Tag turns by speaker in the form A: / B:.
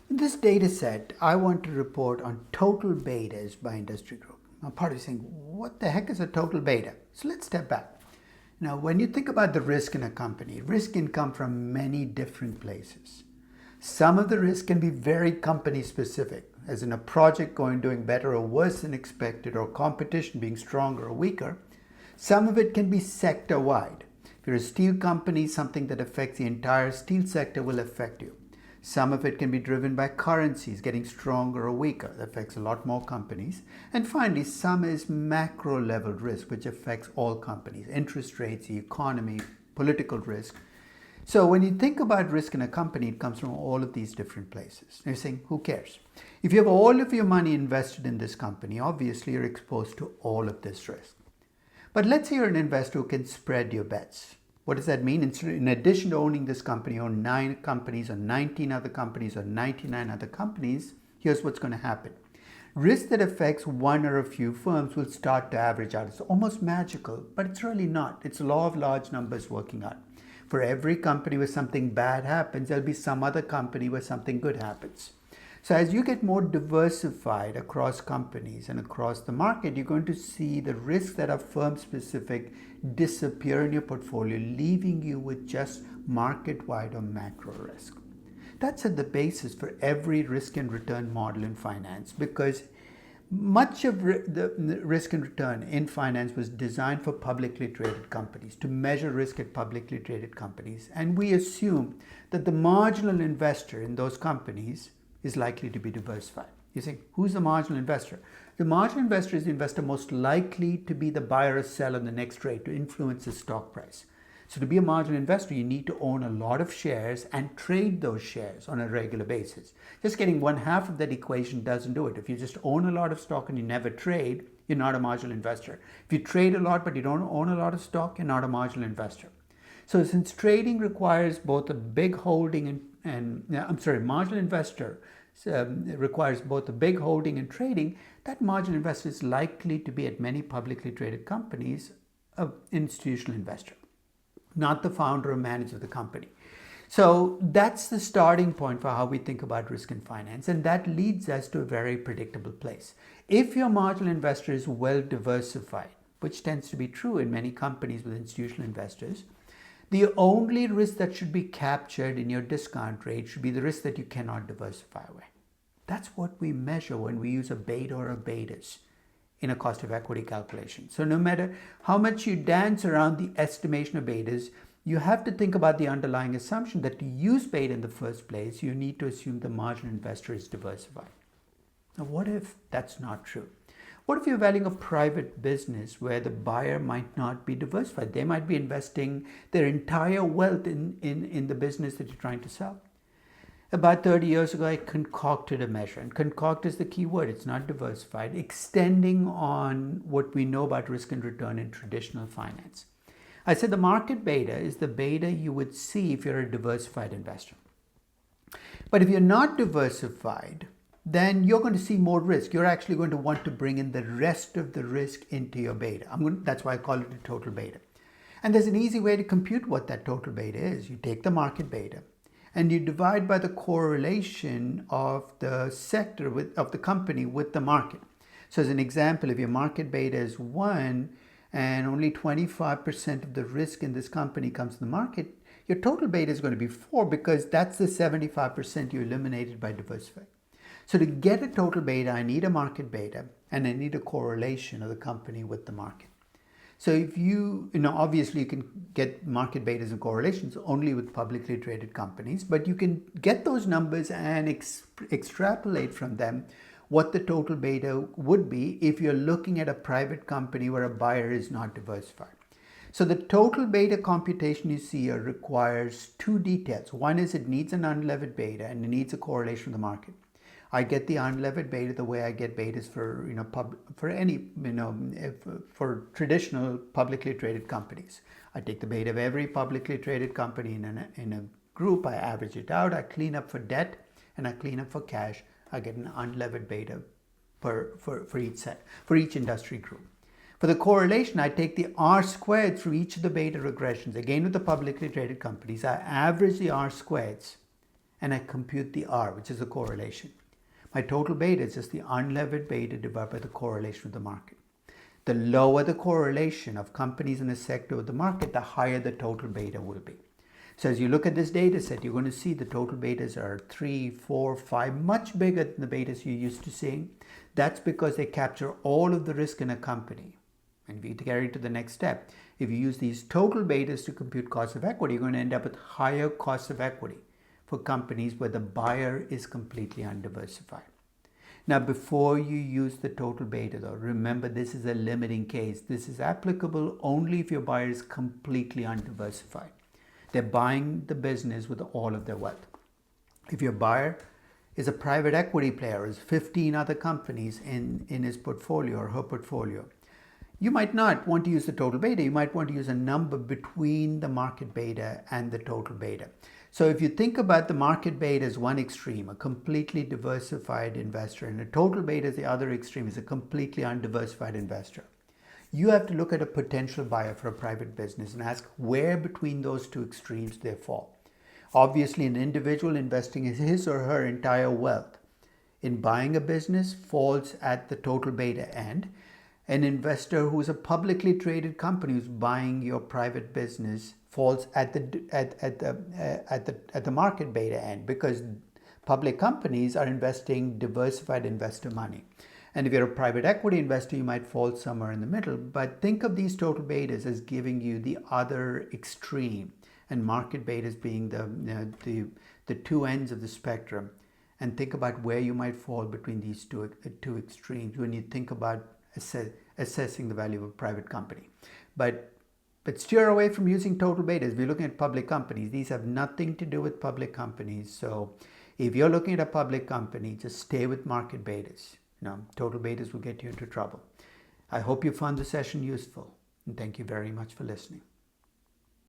A: In this data set, I want to report on total betas by industry group. Now, part of you saying, what the heck is a total beta? So let's step back. Now, when you think about the risk in a company, risk can come from many different places. Some of the risk can be very company specific, as in a project doing better or worse than expected, or competition being stronger or weaker. Some of it can be sector wide. If you're a steel company, something that affects the entire steel sector will affect you. Some of it can be driven by currencies getting stronger or weaker. That affects a lot more companies. And finally, some is macro level risk, which affects all companies. Interest rates, the economy, political risk. So when you think about risk in a company, it comes from all of these different places. And you're saying, who cares? If you have all of your money invested in this company, obviously you're exposed to all of this risk. But let's say you're an investor who can spread your bets. What does that mean? In addition to owning this company, own 9 companies or 19 other companies or 99 other companies, here's what's going to happen. Risk that affects one or a few firms will start to average out. It's almost magical, but it's really not. It's a law of large numbers working out. For every company where something bad happens, there'll be some other company where something good happens. So as you get more diversified across companies and across the market, you're going to see the risks that are firm specific disappear in your portfolio, leaving you with just market-wide or macro risk. That's at the basis for every risk and return model in finance, because much of the risk and return in finance was designed for publicly traded companies, to measure risk at publicly traded companies. And we assume that the marginal investor in those companies is likely to be diversified. You think, who's the marginal investor? The marginal investor is the investor most likely to be the buyer or seller in the next trade, to influence the stock price. So to be a marginal investor, you need to own a lot of shares and trade those shares on a regular basis. Just getting one half of that equation doesn't do it. If you just own a lot of stock and you never trade, you're not a marginal investor. If you trade a lot but you don't own a lot of stock, you're not a marginal investor. So since trading requires both a big holding marginal investor requires both a big holding and trading, that marginal investor is likely to be at many publicly traded companies an institutional investor, not the founder or manager of the company. So that's the starting point for how we think about risk in finance, and that leads us to a very predictable place. If your marginal investor is well diversified, which tends to be true in many companies with institutional investors, the only risk that should be captured in your discount rate should be the risk that you cannot diversify away. That's what we measure when we use a beta or a betas in a cost of equity calculation. So no matter how much you dance around the estimation of betas, you have to think about the underlying assumption that to use beta in the first place, you need to assume the marginal investor is diversified. Now, what if that's not true? What if you're valuing a private business where the buyer might not be diversified? They might be investing their entire wealth in the business that you're trying to sell. About 30 years ago, I concocted a measure, and concoct is the key word. It's not diversified, extending on what we know about risk and return in traditional finance. I said the market beta is the beta you would see if you're a diversified investor. But if you're not diversified, then you're going to see more risk. You're actually going to want to bring in the rest of the risk into your beta. That's why I call it a total beta. And there's an easy way to compute what that total beta is. You take the market beta and you divide by the correlation of the sector of the company with the market. So as an example, if your market beta is 1 and only 25% of the risk in this company comes to the market, your total beta is going to be 4, because that's the 75% you eliminated by diversifying. So to get a total beta, I need a market beta and I need a correlation of the company with the market. So if obviously you can get market betas and correlations only with publicly traded companies, but you can get those numbers and extrapolate from them what the total beta would be if you're looking at a private company where a buyer is not diversified. So the total beta computation you see here requires 2 details. One is it needs an unlevered beta and it needs a correlation with the market. I get the unlevered beta the way I get betas for traditional publicly traded companies. I take the beta of every publicly traded company in a group, I average it out, I clean up for debt, and I clean up for cash. I get an unlevered beta for each industry group. For the correlation, I take the R squared through each of the beta regressions. Again, with the publicly traded companies, I average the R squareds and I compute the R, which is the correlation. My total beta is just the unlevered beta divided by the correlation of the market. The lower the correlation of companies in a sector with the market, the higher the total beta will be. So as you look at this data set, you're going to see the total betas are 3, 4, 5, much bigger than the betas you're used to seeing. That's because they capture all of the risk in a company. And if you carry it to the next step, if you use these total betas to compute cost of equity, you're going to end up with higher cost of equity for companies where the buyer is completely undiversified. Now, before you use the total beta though, remember this is a limiting case. This is applicable only if your buyer is completely undiversified. They're buying the business with all of their wealth. If your buyer is a private equity player, has 15 other companies in his portfolio or her portfolio, you might not want to use the total beta. You might want to use a number between the market beta and the total beta. So if you think about the market beta as one extreme, a completely diversified investor, and the total beta as the other extreme, is a completely undiversified investor, you have to look at a potential buyer for a private business and ask where between those two extremes they fall. Obviously, an individual investing his or her entire wealth in buying a business falls at the total beta end. An investor who's a publicly traded company who's buying your private business falls at the market beta end, because public companies are investing diversified investor money. And if you're a private equity investor, you might fall somewhere in the middle. But think of these total betas as giving you the other extreme, and market betas being the two ends of the spectrum. And think about where you might fall between these two extremes when you think about assessing the value of a private company. But steer away from using total betas. If you're looking at public companies, these have nothing to do with public companies. So if you're looking at a public company, just stay with market betas. Total betas will get you into trouble. I hope you found the session useful, and thank you very much for listening.